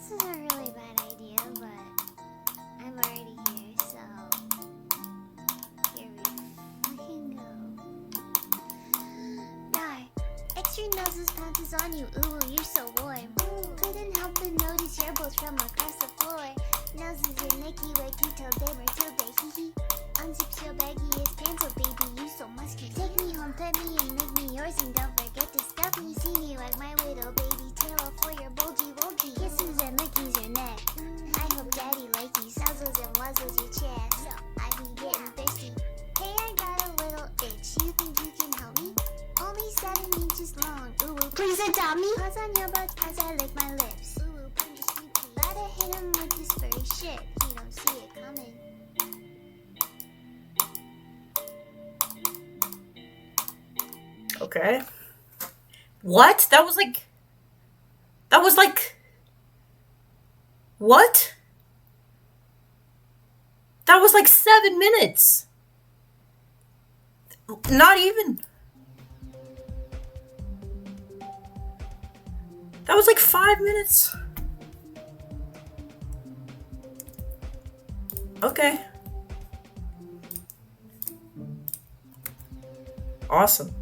This is a really bad idea, but I'm already here, so here we fucking go. Dar, extra noses pounces on you, ooh, you're so warm. Couldn't help but notice your bolts from across the floor. Noses are nicky like you told them or till they hee hee. Unzip your baggiest pants, oh baby, you so musky. Take me home, pet me, and make me yours, and don't forget to stuff me. See me like my little baby tail for your bulgy wulgy. Kisses and lickies your neck. I hope daddy likes you. Nuzzles and wuzzles your chest. I be getting thirsty. Hey, I got a little itch. You think you can help me? Only 7 inches long. Ooh, please adopt me. Paws on your butt as I lick my lips. Ooh, punish me, please. Gotta hit him with this furry shit. He don't see it coming. Okay. What? That was like... What? That was like 7 minutes. Not even. That was like 5 minutes. Okay. Awesome.